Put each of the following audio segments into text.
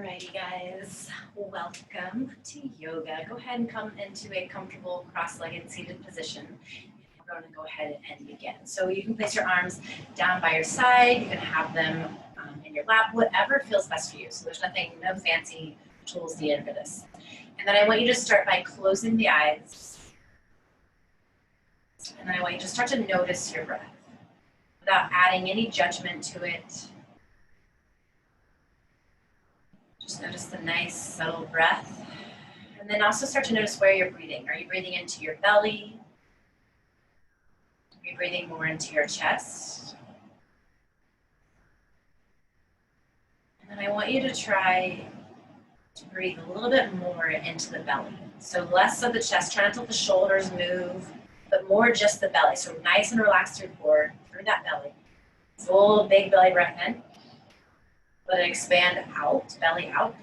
Alrighty guys, welcome to yoga. Go ahead and come into a comfortable cross-legged seated position. We're going to go ahead and begin. So you can place your arms down by your side, you can have them in your lap, whatever feels best for you. So there's no fancy tools needed for this. And then I want you to start by closing the eyes. And then I want you to start to notice your breath without adding any judgment to it. Just notice the nice, subtle breath. And then also start to notice where you're breathing. Are you breathing into your belly? Are you breathing more into your chest? And then I want you to try to breathe a little bit more into the belly. So less of the chest, try not to let the shoulders move, but more just the belly. So nice and relaxed through core, through that belly. Full big belly breath in. Let it expand out, belly out.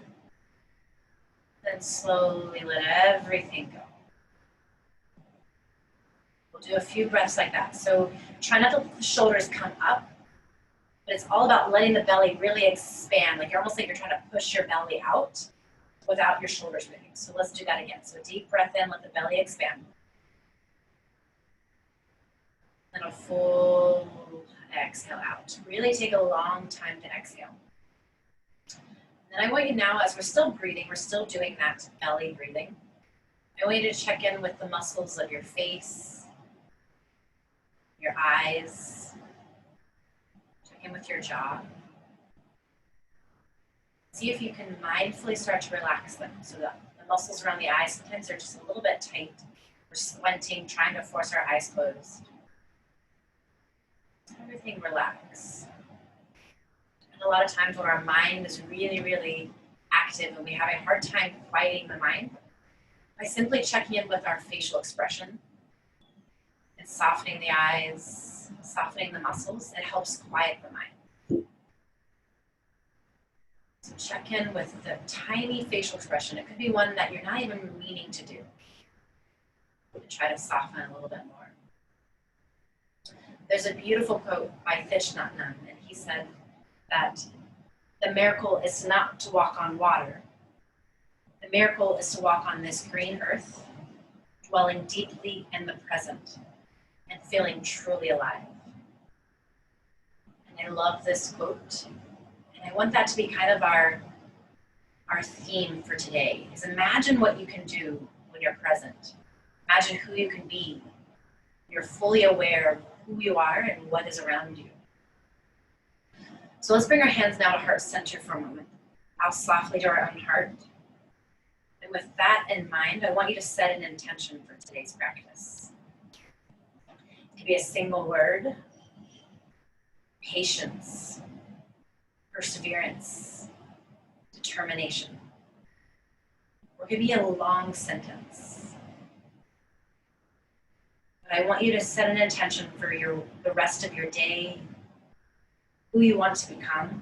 Then slowly let everything go. We'll do a few breaths like that. So try not to let the shoulders come up, but it's all about letting the belly really expand. Like you're trying to push your belly out without your shoulders moving. So let's do that again. So deep breath in, let the belly expand. Then a full exhale out. Really take a long time to exhale. And I want you now, as we're still breathing, we're still doing that belly breathing. I want you to check in with the muscles of your face, your eyes, check in with your jaw. See if you can mindfully start to relax them. So the muscles around the eyes, sometimes they're just a little bit tight. We're squinting, trying to force our eyes closed. Everything relax. And a lot of times when our mind is really, really active and we have a hard time quieting the mind, by simply checking in with our facial expression and softening the eyes, softening the muscles, it helps quiet the mind. So check in with the tiny facial expression. It could be one that you're not even meaning to do. And try to soften it a little bit more. There's a beautiful quote by Thich Nhat Hanh, and he said that the miracle is not to walk on water. The miracle is to walk on this green earth, dwelling deeply in the present and feeling truly alive. And I love this quote. And I want that to be kind of our theme for today, is imagine what you can do when you're present. Imagine who you can be. You're fully aware of who you are and what is around you. So let's bring our hands now to heart center for a moment. Out softly to our own heart. And with that in mind, I want you to set an intention for today's practice. It could be a single word: patience, perseverance, determination. Or it could be a long sentence. But I want you to set an intention for the rest of your day, who you want to become,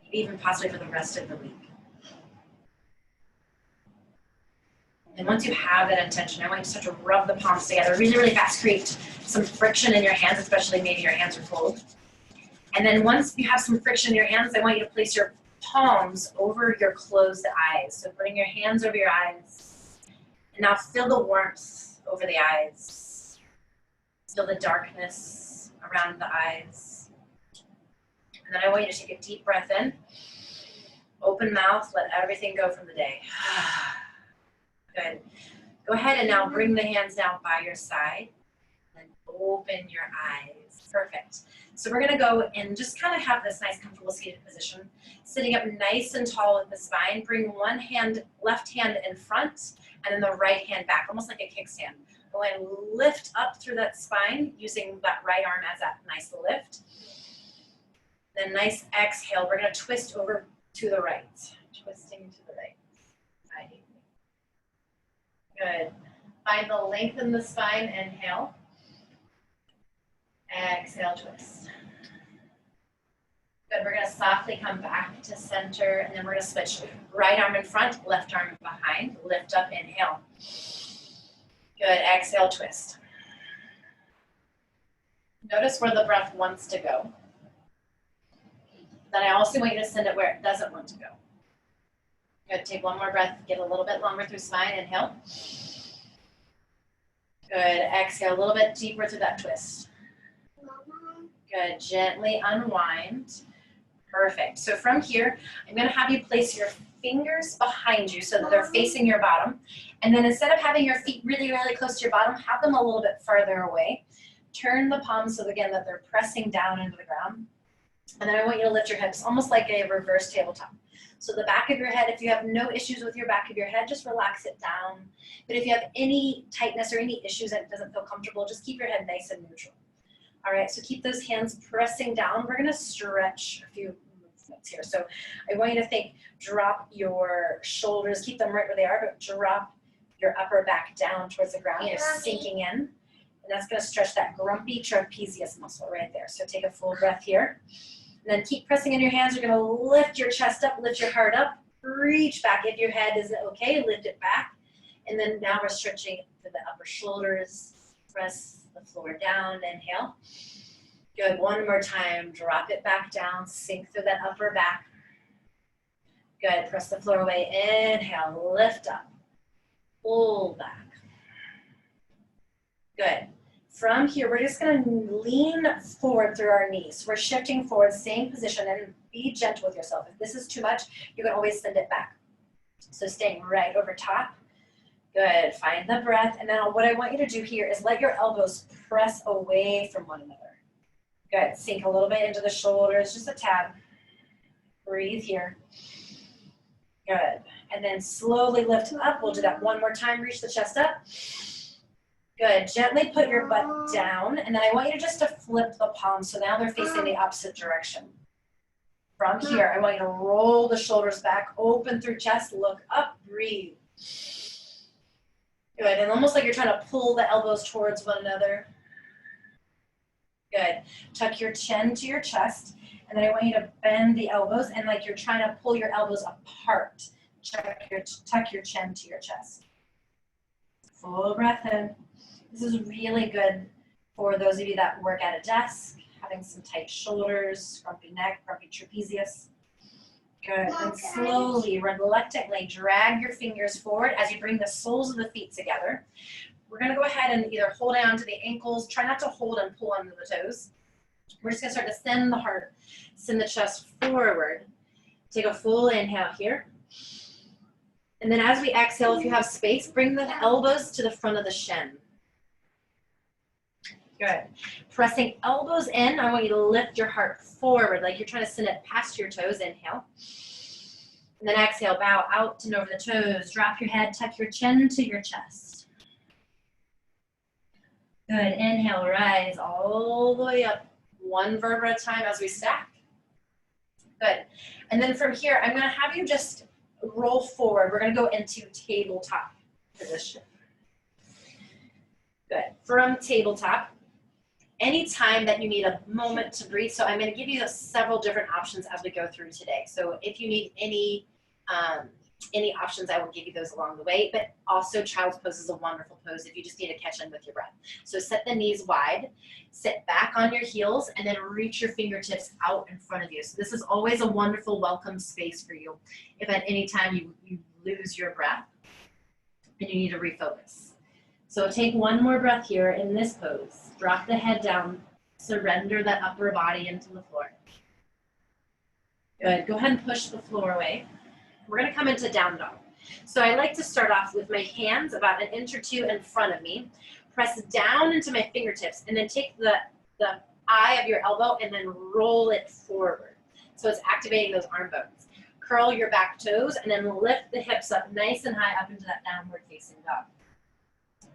maybe even possibly for the rest of the week. And once you have that intention, I want you to start to rub the palms together really, really fast. Create some friction in your hands, especially maybe your hands are cold. And then once you have some friction in your hands, I want you to place your palms over your closed eyes. So bring your hands over your eyes. And now feel the warmth over the eyes. Feel the darkness around the eyes. And then I want you to take a deep breath in. Open mouth, let everything go from the day. Good. Go ahead and now bring the hands down by your side and open your eyes. Perfect. So we're going to go and just kind of have this nice comfortable seated position. Sitting up nice and tall with the spine. Bring one hand, left hand in front, and then the right hand back, almost like a kickstand. Go ahead and lift up through that spine using that right arm as that nice lift. Then nice exhale. We're going to twist over to the right. Twisting to the right. Good. Find the length in the spine. Inhale. Exhale, twist. Good. We're going to softly come back to center, and then we're going to switch. Right arm in front, left arm behind. Lift up, inhale. Good. Exhale, twist. Notice where the breath wants to go. Then I also want you to send it where it doesn't want to go. Good, take one more breath, get a little bit longer through spine, inhale. Good, exhale a little bit deeper through that twist. Good, gently unwind. Perfect. So from here, I'm going to have you place your fingers behind you so that they're facing your bottom. And then instead of having your feet really, really close to your bottom, have them a little bit farther away. Turn the palms so again that they're pressing down into the ground. And then I want you to lift your hips almost like a reverse tabletop. So the back of your head, if you have no issues with your back of your head, just relax it down. But if you have any tightness or any issues that doesn't feel comfortable, just keep your head nice and neutral. All right, so keep those hands pressing down. We're gonna stretch a few movements here. So I want you to think, drop your shoulders, keep them right where they are, but drop your upper back down towards the ground. You're sinking in, and that's gonna stretch that grumpy trapezius muscle right there. So take a full breath here. And then keep pressing in your hands. You're going to lift your chest up, lift your heart up, reach back. If your head isn't okay, lift it back. And then now we're stretching to the upper shoulders. Press the floor down, inhale. Good, one more time. Drop it back down, sink through that upper back. Good, press the floor away. Inhale, lift up, pull back. Good. From here, we're just going to lean forward through our knees. We're shifting forward, same position, and be gentle with yourself. If this is too much, you can always send it back. So staying right over top. Good, find the breath. And then what I want you to do here is let your elbows press away from one another. Good, sink a little bit into the shoulders, just a tad. Breathe here. Good, and then slowly lift up. We'll do that one more time, reach the chest up. Good, gently put your butt down, and then I want you just to flip the palms, so now they're facing the opposite direction. From here, I want you to roll the shoulders back, open through chest, look up, breathe. Good, and almost like you're trying to pull the elbows towards one another. Good, tuck your chin to your chest, and then I want you to bend the elbows, and like you're trying to pull your elbows apart. Tuck your chin to your chest. Full breath in. This is really good for those of you that work at a desk, having some tight shoulders, grumpy neck, grumpy trapezius. Good, and slowly, reluctantly drag your fingers forward as you bring the soles of the feet together. We're gonna go ahead and either hold on to the ankles, try not to hold and pull onto the toes. We're just gonna start to send the heart, send the chest forward. Take a full inhale here. And then as we exhale, if you have space, bring the elbows to the front of the shin. Good. Pressing elbows in, I want you to lift your heart forward, like you're trying to send it past your toes. Inhale. And then exhale, bow out and over the toes. Drop your head, tuck your chin to your chest. Good. Inhale, rise all the way up. One vertebra at a time as we stack. Good. And then from here, I'm going to have you just roll forward. We're going to go into tabletop position. Good. From tabletop, anytime that you need a moment to breathe, so I'm going to give you several different options as we go through today. So if you need any options, I will give you those along the way, but also child's pose is a wonderful pose if you just need to catch in with your breath. So set the knees wide, sit back on your heels, and then reach your fingertips out in front of you. So this is always a wonderful welcome space for you if at any time you lose your breath and you need to refocus. So take one more breath here in this pose. Drop the head down, surrender that upper body into the floor. Good, go ahead and push the floor away. We're gonna come into down dog. So I like to start off with my hands about an inch or two in front of me, press down into my fingertips, and then take the eye of your elbow and then roll it forward. So it's activating those arm bones. Curl your back toes and then lift the hips up nice and high up into that downward facing dog.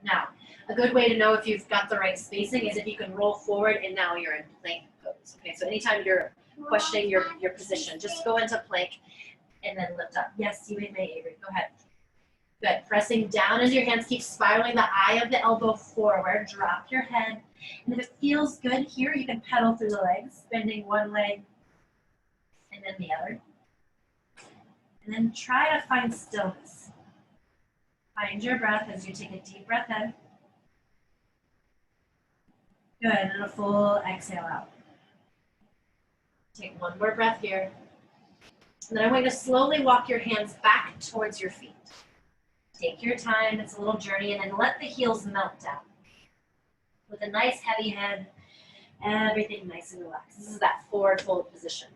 Now, a good way to know if you've got the right spacing is if you can roll forward and now you're in plank pose. Okay, so anytime you're questioning your position, just go into plank and then lift up. Yes, you may, Avery, go ahead. Good, pressing down into your hands, keep spiraling the eye of the elbow forward, drop your head. And if it feels good here, you can pedal through the legs, bending one leg and then the other. And then try to find stillness. Find your breath as you take a deep breath in. Good, and a full exhale out. Take one more breath here. And then I'm going to slowly walk your hands back towards your feet. Take your time, it's a little journey, and then let the heels melt down. With a nice heavy head, everything nice and relaxed. This is that forward fold position.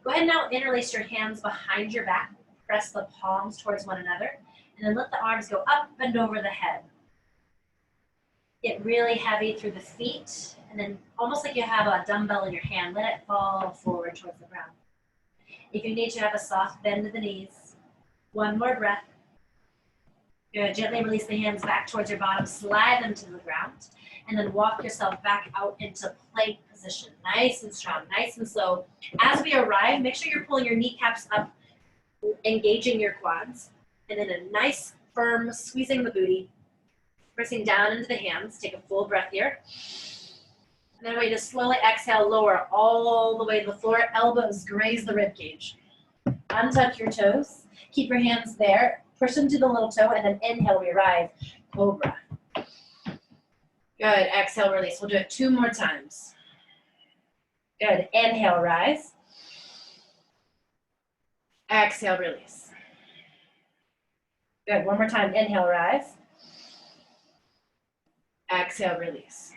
Go ahead and now interlace your hands behind your back. Press the palms towards one another, and then let the arms go up and over the head. Get really heavy through the feet, and then almost like you have a dumbbell in your hand, let it fall forward towards the ground. If you need to have a soft bend to the knees, one more breath. Good, gently release the hands back towards your bottom, slide them to the ground, and then walk yourself back out into plank position. Nice and strong, nice and slow. As we arrive, make sure you're pulling your kneecaps up, engaging your quads, and then a nice, firm, squeezing the booty, pressing down into the hands. Take a full breath here. And then we're going to slowly exhale, lower all the way to the floor. Elbows graze the rib cage. Untuck your toes. Keep your hands there. Push into the little toe, and then inhale, we arrive. Cobra. Good. Exhale, release. We'll do it 2 more times. Good. Inhale, rise. Exhale, release. Good. One more time. Inhale, rise. Exhale, release.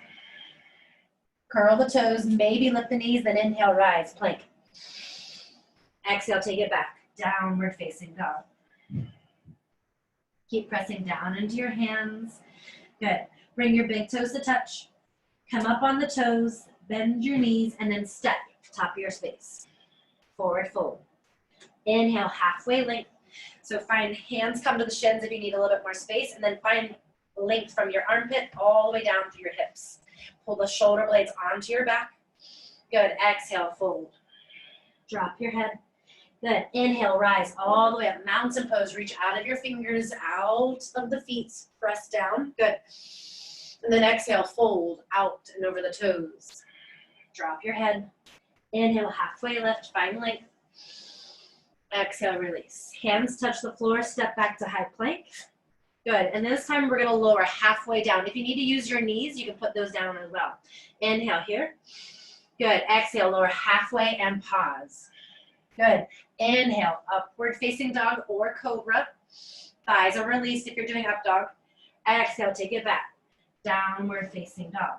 Curl the toes, maybe lift the knees, then inhale, rise, plank. Exhale, take it back. Downward facing dog. Keep pressing down into your hands. Good. Bring your big toes to touch. Come up on the toes, bend your knees, and then step, top of your space. Forward fold. Inhale, halfway length. So find hands come to the shins if you need a little bit more space, and then find length from your armpit all the way down through your hips. Pull the shoulder blades onto your back. Good. Exhale, fold. Drop your head. Good. Inhale, rise all the way up. Mountain pose. Reach out of your fingers, out of the feet. Press down. Good. And then exhale, fold out and over the toes. Drop your head. Inhale, halfway lift. Find length. Exhale, release. Hands touch the floor. Step back to high plank. Good, and this time we're gonna lower halfway down. If you need to use your knees, you can put those down as well. Inhale here. Good, exhale, lower halfway and pause. Good, inhale, upward facing dog or cobra. Thighs are released if you're doing up dog. Exhale, take it back. Downward facing dog.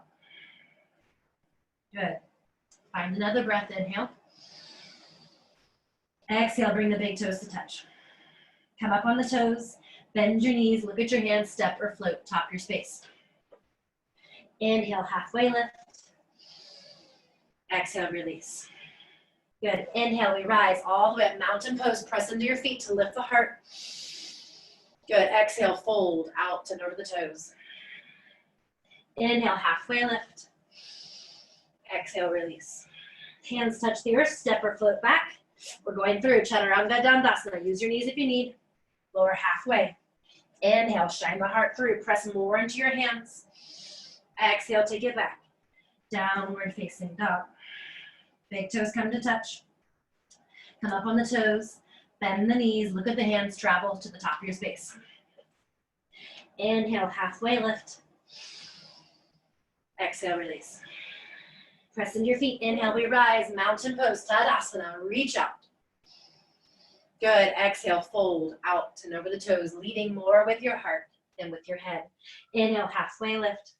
Good, find another breath, inhale. Exhale, bring the big toes to touch. Come up on the toes. Bend your knees, look at your hands, step or float, top your space. Inhale, halfway lift. Exhale, release. Good. Inhale, we rise all the way up, mountain pose. Press into your feet to lift the heart. Good. Exhale, fold out and over the toes. Inhale, halfway lift. Exhale, release. Hands touch the earth, step or float back. We're going through Chaturanga Dandasana. Use your knees if you need. Lower halfway. Inhale, shine the heart through. Press more into your hands. Exhale, take it back. Downward facing dog. Big toes come to touch. Come up on the toes. Bend the knees. Look at the hands. Travel to the top of your space. Inhale, halfway lift. Exhale, release. Press into your feet. Inhale, we rise. Mountain pose, Tadasana. Reach out. Good. Exhale, fold out and over the toes, leading more with your heart than with your head. Inhale, halfway lift.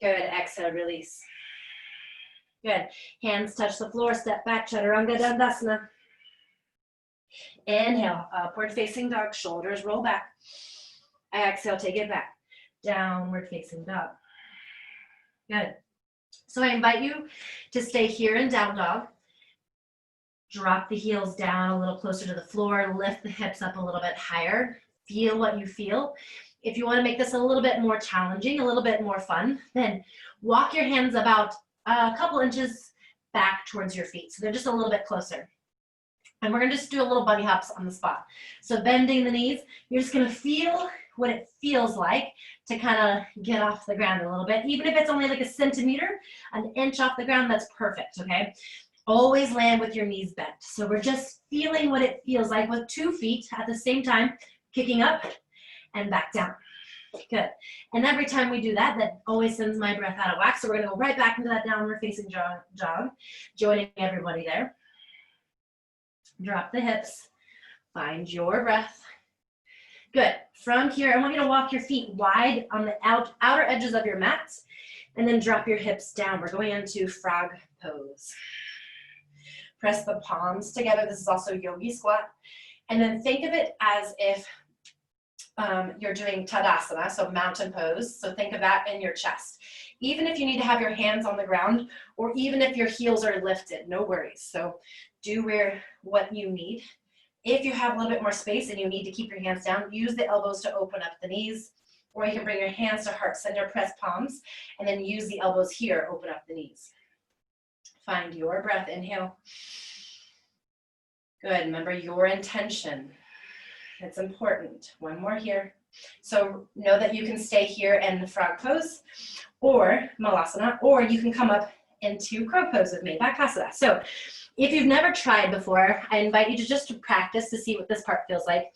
Good. Exhale, release. Good. Hands touch the floor, step back, Chaturanga Dandasana. Inhale, upward facing dog, shoulders roll back. Exhale, take it back. Downward facing dog. Good. So I invite you to stay here in down dog. Drop the heels down a little closer to the floor, lift the hips up a little bit higher. Feel what you feel. If you want to make this a little bit more challenging, a little bit more fun, then walk your hands about a couple inches back towards your feet. So they're just a little bit closer. And we're gonna just do a little bunny hops on the spot. So bending the knees, you're just gonna feel what it feels like to kind of get off the ground a little bit. Even if it's only like a centimeter, an inch off the ground, that's perfect, okay? Always land with your knees bent. So we're just feeling what it feels like with 2 feet at the same time, kicking up and back down. Good. And every time we do that, that always sends my breath out of whack. So we're going to go right back into that downward facing jog, joining everybody there. Drop the hips. Find your breath. Good. From here, I want you to walk your feet wide on the outer edges of your mats, and then drop your hips down. We're going into frog pose. Press the palms together. This is also yogi squat. And then think of it as if you're doing Tadasana, so mountain pose. So think of that in your chest. Even if you need to have your hands on the ground, or even if your heels are lifted, no worries. So do what you need. If you have a little bit more space and you need to keep your hands down, use the elbows to open up the knees, or you can bring your hands to heart center, press palms, and then use the elbows here, open up the knees. Find your breath, inhale. Good, remember your intention. It's important. One more here. So know that you can stay here in the frog pose, or Malasana, or you can come up into crow pose with me, Bakasana. So if you've never tried before, I invite you to just practice to see what this part feels like.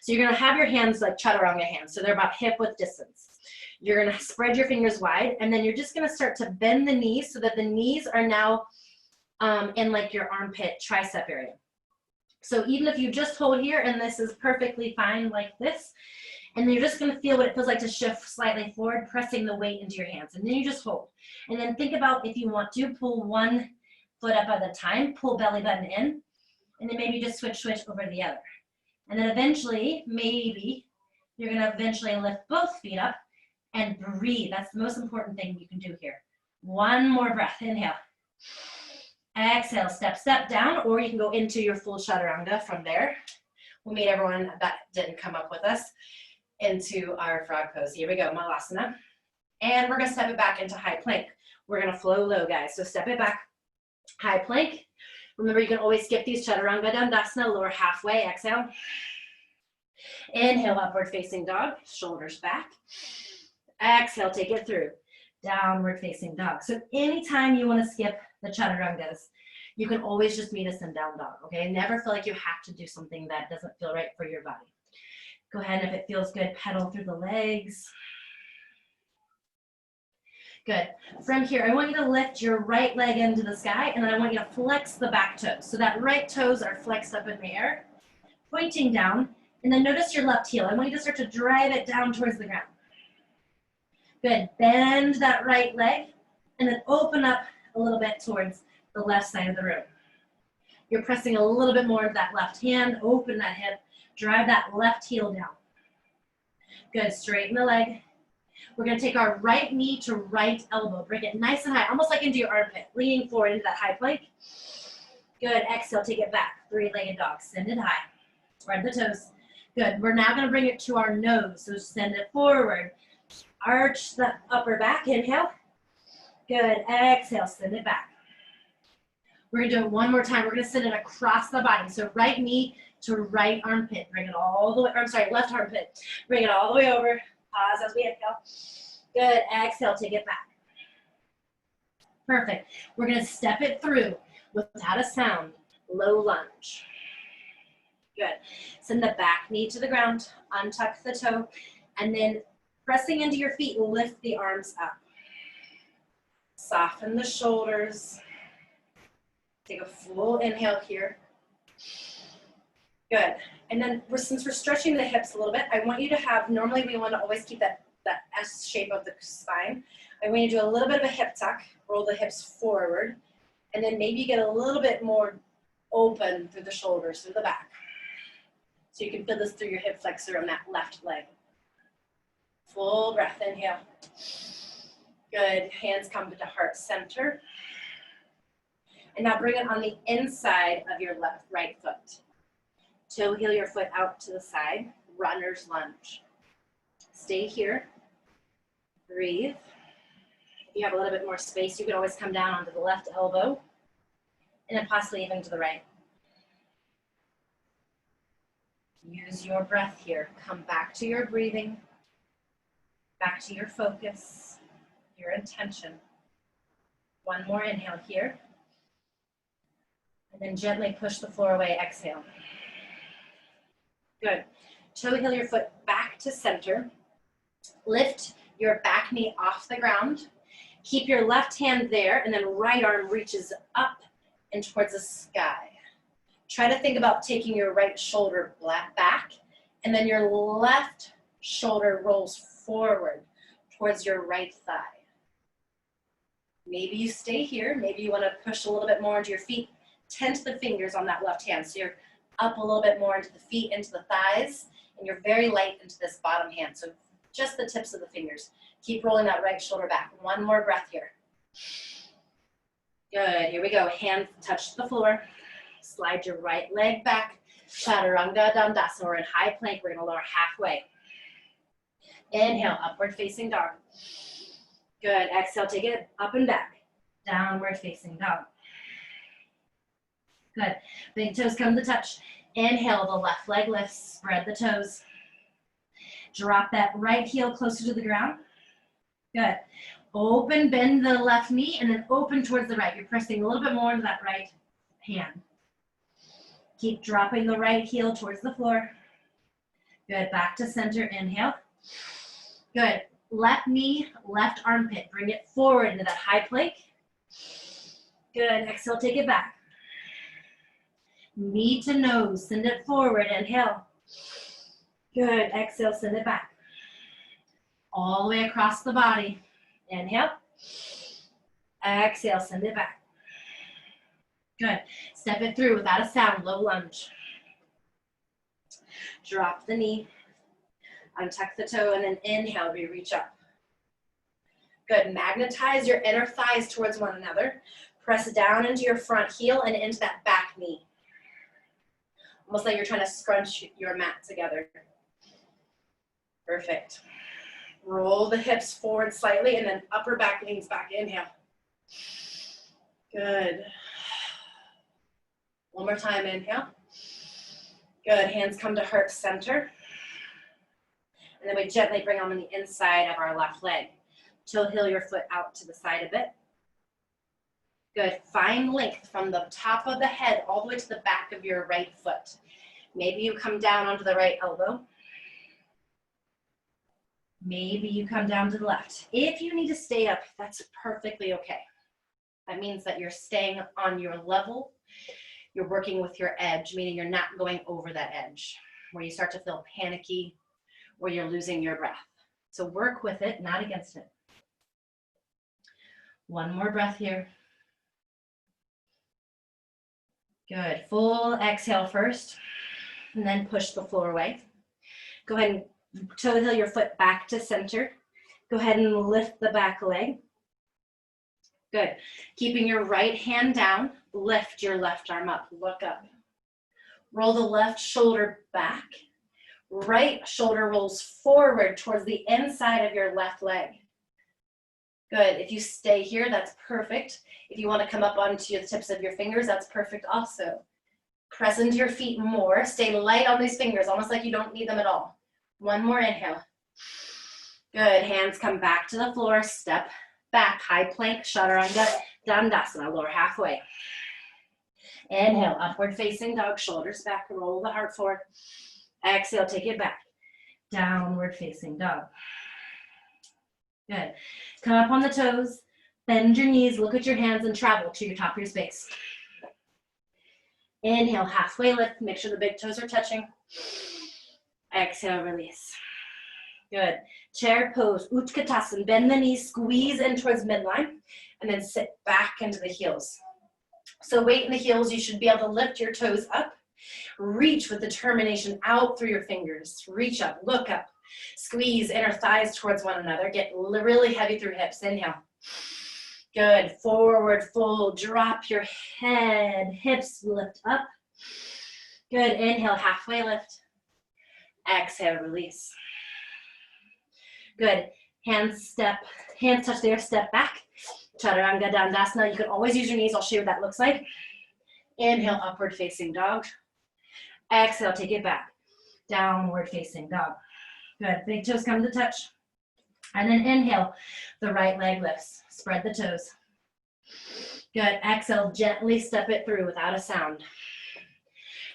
So you're gonna have your hands like chaturanga hands, so they're about hip width distance. You're gonna spread your fingers wide, and then you're just gonna start to bend the knees so that the knees are now in like your armpit tricep area. So even if you just hold here, and this is perfectly fine like this, and then you're just gonna feel what it feels like to shift slightly forward, pressing the weight into your hands, and then you just hold. And then think about, if you want to, pull one foot up at a time, pull belly button in, and then maybe just switch over to the other. And then eventually, maybe, you're gonna eventually lift both feet up and breathe. That's the most important thing you can do here. One more breath, inhale. Exhale, step down, or you can go into your full chaturanga from there. We'll meet everyone that didn't come up with us into our frog pose. Here we go, Malasana. And we're gonna step it back into high plank. We're gonna flow low, guys. So step it back, high plank. Remember, you can always skip these chaturanga dandasana, lower halfway, exhale. Inhale, upward facing dog, shoulders back. Exhale, take it through, downward facing dog. So anytime you wanna skip the chaturangas, you can always just meet us in down dog, okay? Never feel like you have to do something that doesn't feel right for your body. Go ahead, and if it feels good, pedal through the legs. Good. From here, I want you to lift your right leg into the sky, and then I want you to flex the back toes. So that right toes are flexed up in the air, pointing down, and then notice your left heel. I want you to start to drive it down towards the ground. Good. Bend that right leg, and then open up a little bit towards the left side of the room. You're pressing a little bit more of that left hand, open that hip, drive that left heel down. Good, straighten the leg. We're gonna take our right knee to right elbow, bring it nice and high, almost like into your armpit, leaning forward into that high plank. Good, exhale, take it back, three-legged dog, send it high, spread the toes. Good, we're now gonna bring it to our nose, so send it forward. Arch the upper back, inhale. Good, exhale, send it back. We're gonna do it one more time. We're gonna send it across the body. So right knee to right armpit. Bring it all the way, I'm sorry, left armpit. Bring it all the way over. Pause as we inhale. Good, exhale, take it back. Perfect. We're gonna step it through without a sound. Low lunge. Good. Send the back knee to the ground, untuck the toe, and then pressing into your feet, lift the arms up. Soften the shoulders. Take a full inhale here. Good. And then since we're stretching the hips a little bit, I want you to have, normally we want to always keep that S shape of the spine. I want you to do a little bit of a hip tuck, roll the hips forward, and then maybe get a little bit more open through the shoulders, through the back. So you can feel this through your hip flexor on that left leg. Full breath, inhale. Good, hands come to heart center. And now bring it on the inside of your right foot. Toe heel your foot out to the side, runner's lunge. Stay here, breathe. If you have a little bit more space, you can always come down onto the left elbow, and then possibly even to the right. Use your breath here. Come back to your breathing, back to your focus, your intention. One more inhale here. And then gently push the floor away, exhale. Good. Toe heel your foot back to center. Lift your back knee off the ground. Keep your left hand there, and then right arm reaches up and towards the sky. Try to think about taking your right shoulder back, and then your left shoulder rolls forward towards your right thigh. Maybe you stay here. Maybe you want to push a little bit more into your feet. Tense the fingers on that left hand. So you're up a little bit more into the feet, into the thighs, and you're very light into this bottom hand. So just the tips of the fingers. Keep rolling that right shoulder back. One more breath here. Good, here we go. Hands touch the floor. Slide your right leg back. Chaturanga Dandasana. We're in high plank. We're gonna lower halfway. Inhale, upward facing dog. Good, exhale, take it up and back. Downward facing dog. Good, big toes come to touch. Inhale, the left leg lifts, spread the toes. Drop that right heel closer to the ground. Good. Open, bend the left knee, and then open towards the right. You're pressing a little bit more into that right hand. Keep dropping the right heel towards the floor. Good, back to center, inhale. Good, left knee, left armpit. Bring it forward into that high plank. Good, exhale, take it back. Knee to nose, send it forward, inhale. Good, exhale, send it back. All the way across the body. Inhale. Exhale, send it back. Good. Step it through without a sound, low lunge. Drop the knee. Untuck the toe, and then inhale, we reach up. Good. Magnetize your inner thighs towards one another. Press down into your front heel and into that back knee. Almost like you're trying to scrunch your mat together. Perfect. Roll the hips forward slightly, and then upper back leans back. Inhale. Good. One more time, inhale. Good, hands come to heart center. And then we gently bring on the inside of our left leg. Toe heel your foot out to the side a bit. Good, find length from the top of the head all the way to the back of your right foot. Maybe you come down onto the right elbow. Maybe you come down to the left. If you need to stay up, that's perfectly okay. That means that you're staying on your level. You're working with your edge, meaning you're not going over that edge where you start to feel panicky, where you're losing your breath. So work with it, not against it. One more breath here. Good, full exhale first, and then push the floor away. Go ahead and toe heel your foot back to center. Go ahead and lift the back leg. Good. Keeping your right hand down, lift your left arm up, look up. Roll the left shoulder back. Right shoulder rolls forward towards the inside of your left leg. Good. If you stay here, that's perfect. If you want to come up onto the tips of your fingers, that's perfect also. Press into your feet more. Stay light on these fingers, almost like you don't need them at all. One more inhale. Good. Hands come back to the floor. Step back. High plank. Chaturanga Dandasana. Lower halfway. Inhale. Upward facing dog. Shoulders back. Roll the heart forward. Exhale. Take it back. Downward facing dog. Good. Come up on the toes. Bend your knees. Look at your hands and travel to your top of your space. Inhale. Halfway lift. Make sure the big toes are touching. Exhale, release. Good. Chair pose, Utkatasana. Bend the knees, squeeze in towards midline, and then sit back into the heels. So weight in the heels, you should be able to lift your toes up. Reach with determination out through your fingers. Reach up, look up. Squeeze inner thighs towards one another. Get really heavy through hips. Inhale. Good. Forward fold. Drop your head. Hips lift up. Good. Inhale, halfway lift. Exhale, release. Good. Hands touch there, step back. Chaturanga Dandasana. You can always use your knees. I'll show you what that looks like. Inhale, upward facing dog. Exhale, take it back. Downward facing dog. Good. Big toes come to touch. And then inhale, the right leg lifts. Spread the toes. Good. Exhale, gently step it through without a sound.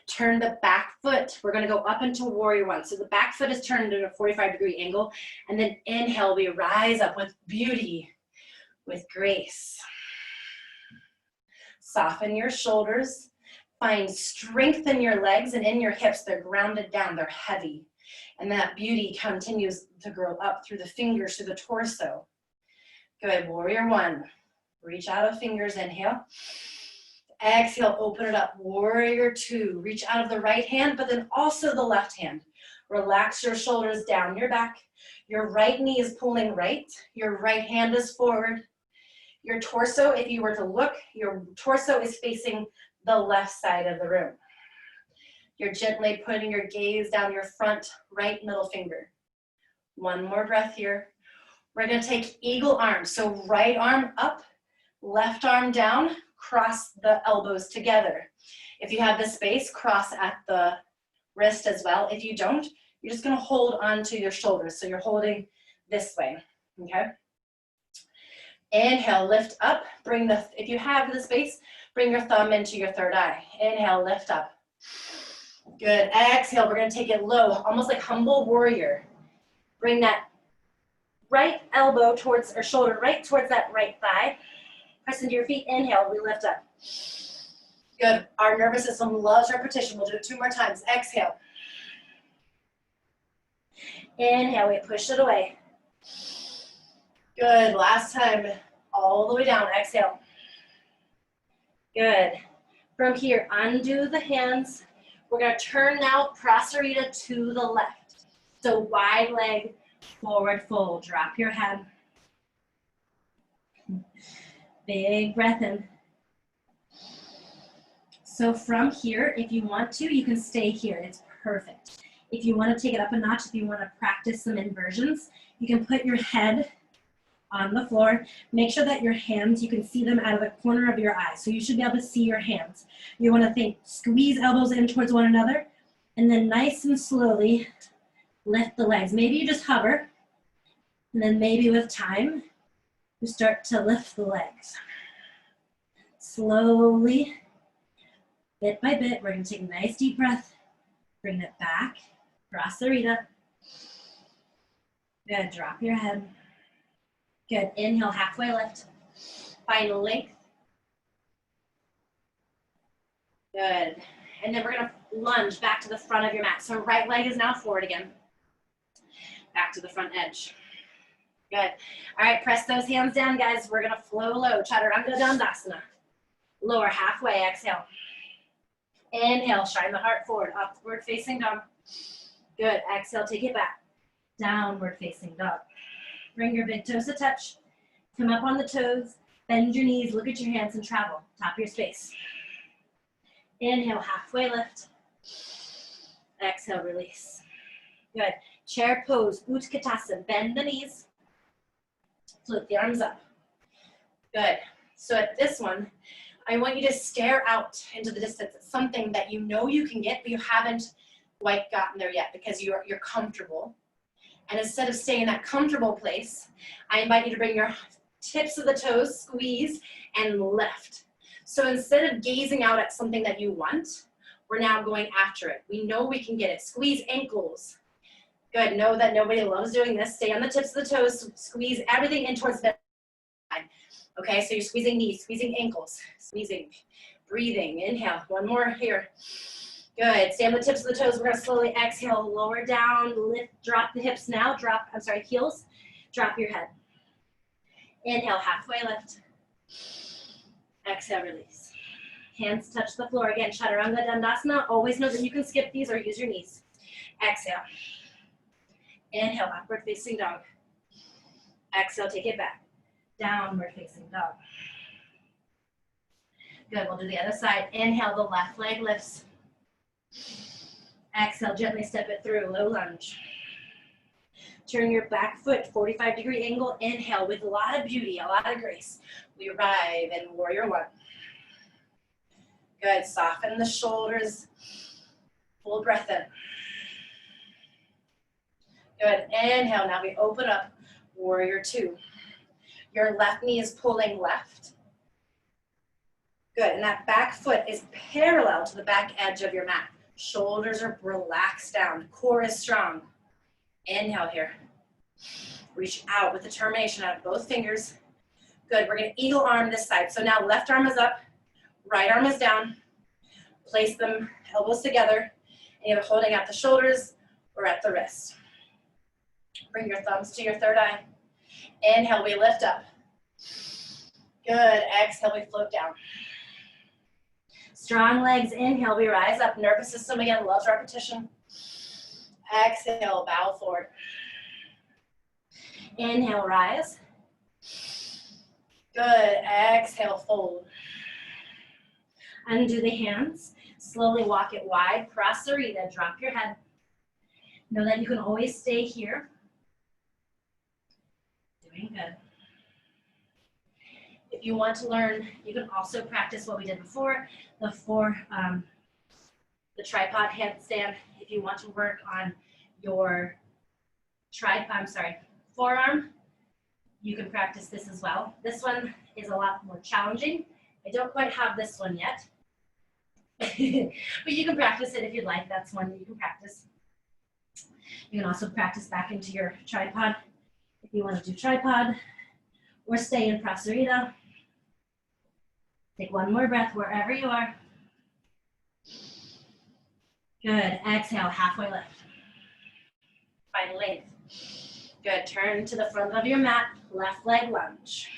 Turn the back foot. We're gonna go up into warrior one. So the back foot is turned at a 45-degree angle, and then inhale, we rise up with beauty, with grace. Soften your shoulders. Find strength in your legs and in your hips. They're grounded down, they're heavy. And that beauty continues to grow up through the fingers, through the torso. Good, warrior one. Reach out of fingers, inhale. Exhale, open it up. Warrior two. Reach out of the right hand, but then also the left hand. Relax your shoulders down your back. Your right knee is pulling right. Your right hand is forward. Your torso, if you were to look, your torso is facing the left side of the room. You're gently putting your gaze down your front right middle finger. One more breath here. We're gonna take eagle arms. So right arm up, left arm down, cross the elbows together. If you have the space, cross at the wrist as well. If you don't, you're just gonna hold onto your shoulders. So you're holding this way, okay? Inhale, lift up, if you have the space, bring your thumb into your third eye. Inhale, lift up. Good, exhale, we're gonna take it low, almost like humble warrior. Bring that right elbow towards, or shoulder right towards that right thigh. Press into your feet, inhale, we lift up. Good, our nervous system loves repetition. We'll do it 2 more times. Exhale. Inhale, we push it away. Good, last time, all the way down, exhale. Good. From here, undo the hands. We're gonna turn now, Prasarita to the left. So wide leg, forward fold, drop your head. Big breath in. So from here, if you want to, you can stay here, it's perfect. If you wanna take it up a notch, if you wanna practice some inversions, you can put your head on the floor. Make sure that your hands, you can see them out of the corner of your eye. So you should be able to see your hands. You want to think, squeeze elbows in towards one another, and then nice and slowly lift the legs. Maybe you just hover, and then maybe with time, you start to lift the legs. Slowly, bit by bit, we're going to take a nice deep breath, bring it back, Prasarita. Good, drop your head. Good, inhale, halfway lift. Find length. Good, and then we're gonna lunge back to the front of your mat. So right leg is now forward again. Back to the front edge. Good, all right, press those hands down, guys. We're gonna flow low, Chaturanga Dandasana. Lower halfway, exhale. Inhale, shine the heart forward, upward facing dog. Good, exhale, take it back. Downward facing dog. Bring your big toes to touch. Come up on the toes. Bend your knees. Look at your hands and travel. Top of your space. Inhale, halfway lift. Exhale, release. Good. Chair pose, Utkatasana. Bend the knees. Float the arms up. Good. So at this one, I want you to stare out into the distance. It's something that you know you can get, but you haven't quite gotten there yet because you're comfortable. And instead of staying in that comfortable place, I invite you to bring your tips of the toes, squeeze, and lift. So instead of gazing out at something that you want, we're now going after it. We know we can get it. Squeeze ankles. Good, know that nobody loves doing this. Stay on the tips of the toes, squeeze everything in towards the side. Okay, so you're squeezing knees, squeezing ankles, squeezing, breathing, inhale. One more here. Good, stay on the tips of the toes. We're gonna slowly exhale, lower down, lift, drop the hips now, heels, drop your head. Inhale, halfway lift. Exhale, release. Hands touch the floor. Again, Chaturanga Dandasana. Always know that you can skip these or use your knees. Exhale. Inhale, upward facing dog. Exhale, take it back. Downward facing dog. Good, we'll do the other side. Inhale, the left leg lifts. Exhale, gently step it through, low lunge. Turn your back foot, 45-degree angle. Inhale with a lot of beauty, a lot of grace. We arrive in warrior one. Good, soften the shoulders. Full breath in. Good, inhale, now we open up, warrior two. Your left knee is pulling left. Good, and that back foot is parallel to the back edge of your mat. Shoulders are relaxed down. Core is strong. Inhale here. Reach out with determination out of both fingers. Good, we're gonna eagle arm this side. So now left arm is up, right arm is down. Place them, elbows together, and you're holding at the shoulders or at the wrist. Bring your thumbs to your third eye. Inhale, we lift up. Good, exhale, we float down. Strong legs, inhale, we rise up. Nervous system again, loves repetition. Exhale, bow forward. Inhale, rise. Good, exhale, fold. Undo the hands. Slowly walk it wide. Prasarita, drop your head. Know that you can always stay here. Doing good. If you want to learn, you can also practice what we did before, the tripod handstand. If you want to work on your forearm, you can practice this as well. This one is a lot more challenging. I don't quite have this one yet, but you can practice it if you'd like. That's one that you can practice. You can also practice back into your tripod if you want to do tripod, or stay in Prasarita. Take one more breath wherever you are. Good, exhale, halfway lift. Find length. Good, turn to the front of your mat, left leg lunge.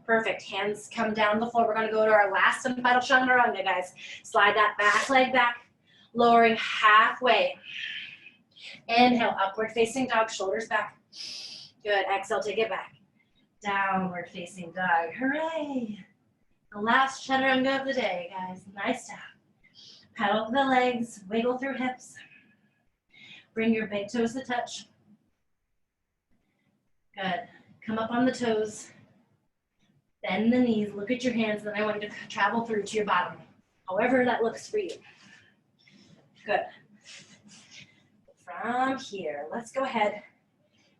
Perfect, hands come down the floor. We're gonna go to our last and final chaturanga, guys. Slide that back leg back, lowering halfway. Inhale, upward facing dog, shoulders back. Good, exhale, take it back. Downward facing dog, hooray. The last chaturanga of the day, guys, nice job. Pedal the legs, wiggle through hips. Bring your big toes to touch. Good, come up on the toes. Bend the knees, look at your hands, then I want you to travel through to your bottom, however that looks for you. Good. From here, let's go ahead,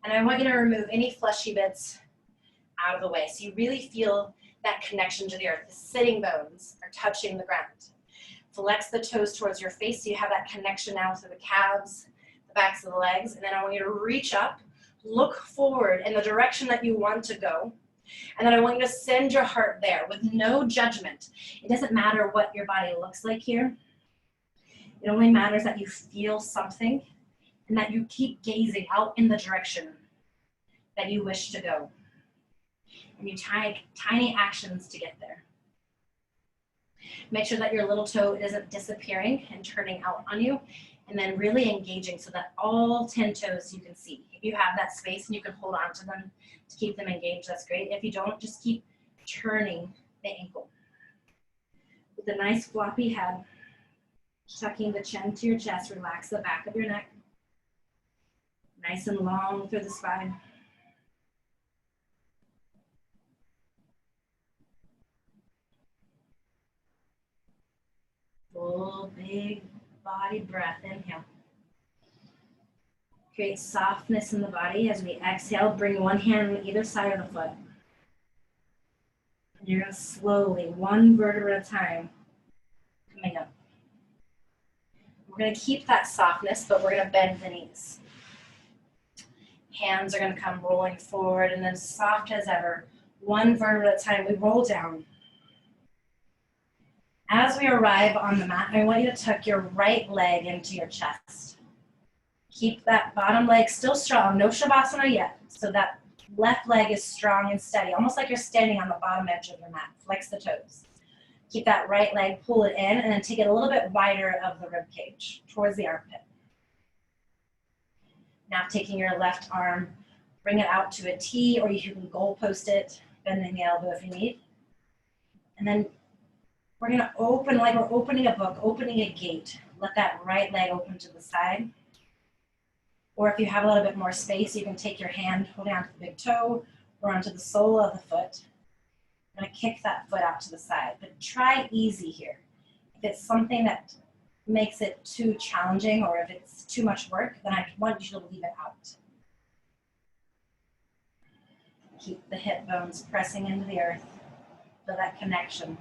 and I want you to remove any fleshy bits out of the way, so you really feel that connection to the earth. The sitting bones are touching the ground. Flex the toes towards your face, so you have that connection now to the calves, the backs of the legs, and then I want you to reach up, look forward in the direction that you want to go, and then I want you to send your heart there with no judgment. It doesn't matter what your body looks like here. It only matters that you feel something and that you keep gazing out in the direction that you wish to go. And you take tiny actions to get there. Make sure that your little toe isn't disappearing and turning out on you, and then really engaging so that all 10 toes you can see. If you have that space and you can hold on to them to keep them engaged, that's great. If you don't, just keep turning the ankle. With a nice floppy head, tucking the chin to your chest, relax the back of your neck. Nice and long through the spine. Full, big body breath, inhale. Create softness in the body as we exhale. Bring one hand on either side of the foot. And you're going to slowly, one vertebra at a time, coming up. We're going to keep that softness, but we're going to bend the knees. Hands are going to come rolling forward, and then soft as ever, one vertebra at a time, we roll down. As we arrive on the mat, I want you to tuck your right leg into your chest. Keep that bottom leg still strong, no shavasana yet, so that left leg is strong and steady, almost like you're standing on the bottom edge of your mat. Flex the toes. Keep that right leg, pull it in, and then take it a little bit wider of the rib cage, towards the armpit. Now taking your left arm, bring it out to a T, or you can goal post it, bending the elbow if you need. And then we're gonna open like we're opening a book, opening a gate. Let that right leg open to the side. Or if you have a little bit more space, you can take your hand, hold down to the big toe, or onto the sole of the foot. I'm gonna kick that foot out to the side, but try easy here. If it's something that makes it too challenging, or if it's too much work, then I want you to leave it out. Keep the hip bones pressing into the earth, feel that connection.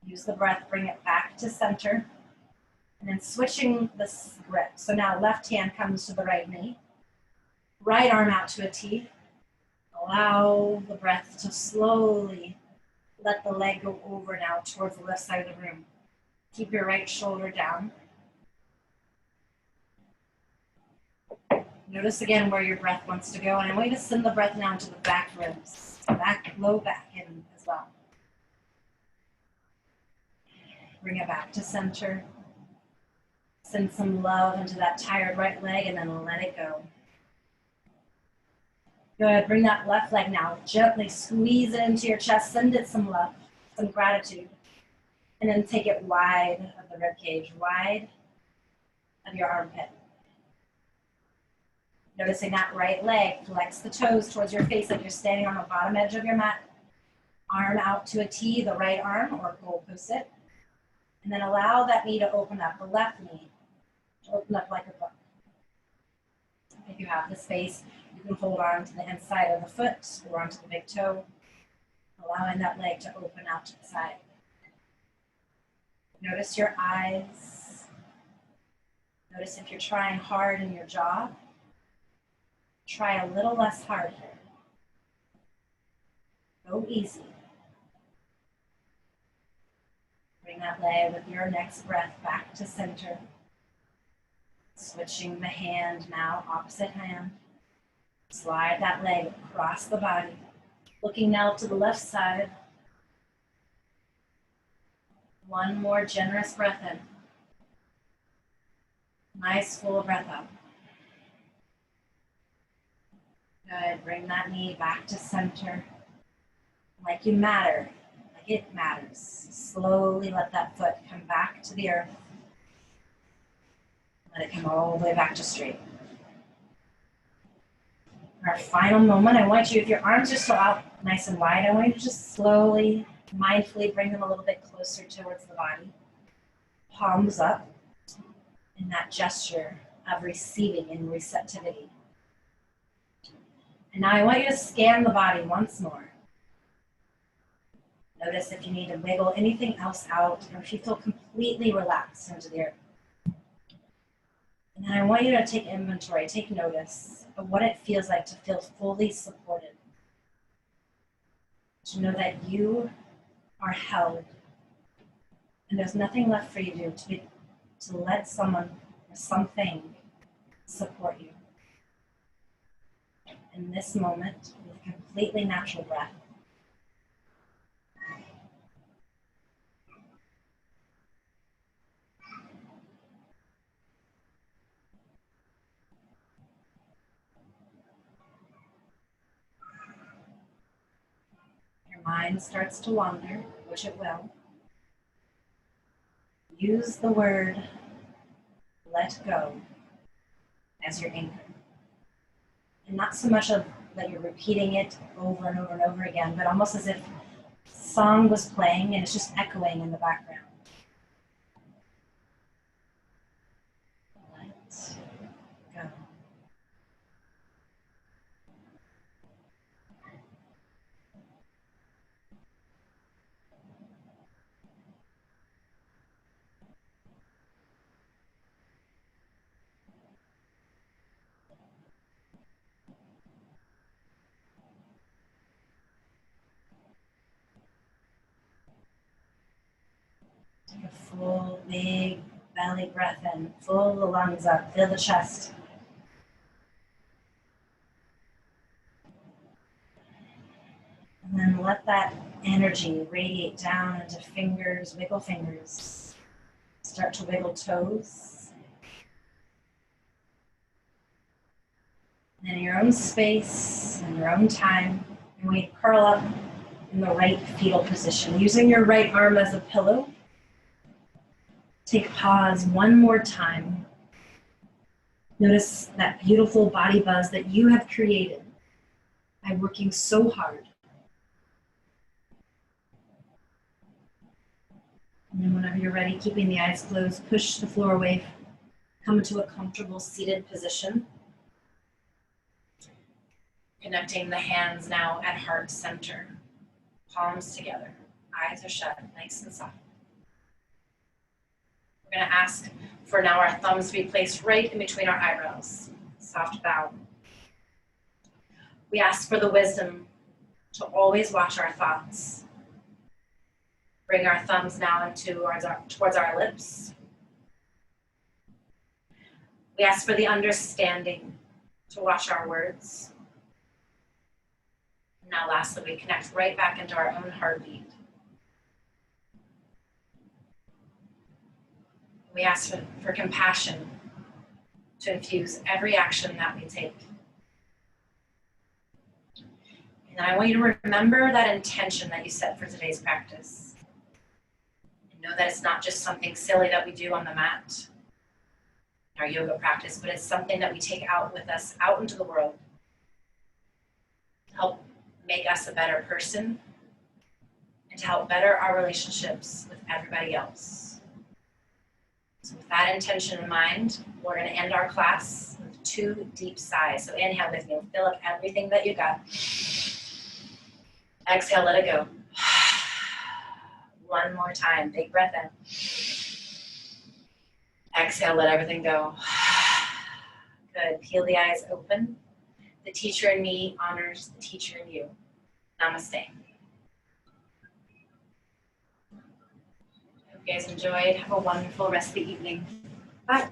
Use the breath, bring it back to center, and then switching the grip. So now left hand comes to the right knee, right arm out to a T. Allow the breath to slowly let the leg go over now towards the left side of the room. Keep your right shoulder down. Notice again where your breath wants to go, and I want you to send the breath now to the back ribs, back, low back in as well. Bring it back to center. Send some love into that tired right leg and then let it go. Good, bring that left leg now. Gently squeeze it into your chest, send it some love, some gratitude. And then take it wide of the rib cage, wide of your armpit. Noticing that right leg, flex the toes towards your face like you're standing on the bottom edge of your mat. Arm out to a T, the right arm, or goalpost it. And then allow that knee to open up, the left knee to open up like a book. If you have the space, you can hold on to the inside of the foot or onto the big toe, allowing that leg to open out to the side. Notice your eyes. Notice if you're trying hard in your jaw. Try a little less hard here. Go easy. Bring that leg with your next breath back to center. Switching the hand now, opposite hand. Slide that leg across the body. Looking now to the left side. One more generous breath in. Nice full breath out. Good, bring that knee back to center. Like you matter, like it matters. Slowly let that foot come back to the earth. Let it come all the way back to straight. Our final moment, I want you, if your arms are still out nice and wide, I want you to just slowly, mindfully bring them a little bit closer towards the body. Palms up in that gesture of receiving and receptivity. And now I want you to scan the body once more. Notice if you need to wiggle anything else out or if you feel completely relaxed into the earth. And then I want you to take inventory, take notice of what it feels like to feel fully supported. To know that you are held and there's nothing left for you to do to let someone or something support you. In this moment, with a completely natural breath. Your mind starts to wander, which it will. Use the word let go as your anchor. And not so much of that you're repeating it over and over and over again, but almost as if song was playing and it's just echoing in the background. Let go. Take a full, big belly breath in. Fill the lungs up. Fill the chest. And then let that energy radiate down into fingers, wiggle fingers. Start to wiggle toes. And in your own space, in your own time, and we curl up in the right fetal position. Using your right arm as a pillow. Take pause one more time. Notice that beautiful body buzz that you have created by working so hard. And then whenever you're ready, keeping the eyes closed, push the floor away. Come into a comfortable seated position. Connecting the hands now at heart center. Palms together. Eyes are shut, nice and soft. We're gonna ask for now our thumbs to be placed right in between our eyebrows. Soft bow. We ask for the wisdom to always watch our thoughts. Bring our thumbs now towards our lips. We ask for the understanding to watch our words. And now lastly, we connect right back into our own heartbeat. We ask for compassion to infuse every action that we take. And I want you to remember that intention that you set for today's practice. And know that it's not just something silly that we do on the mat, our yoga practice, but it's something that we take out with us out into the world to help make us a better person and to help better our relationships with everybody else. So with that intention in mind, we're going to end our class with 2 deep sighs. So inhale with me, fill up everything that you got. Exhale, let it go. One more time, big breath in. Exhale, let everything go. Good, peel the eyes open. The teacher in me honors the teacher in you. Namaste. Hope you guys enjoyed. Have a wonderful rest of the evening. Bye.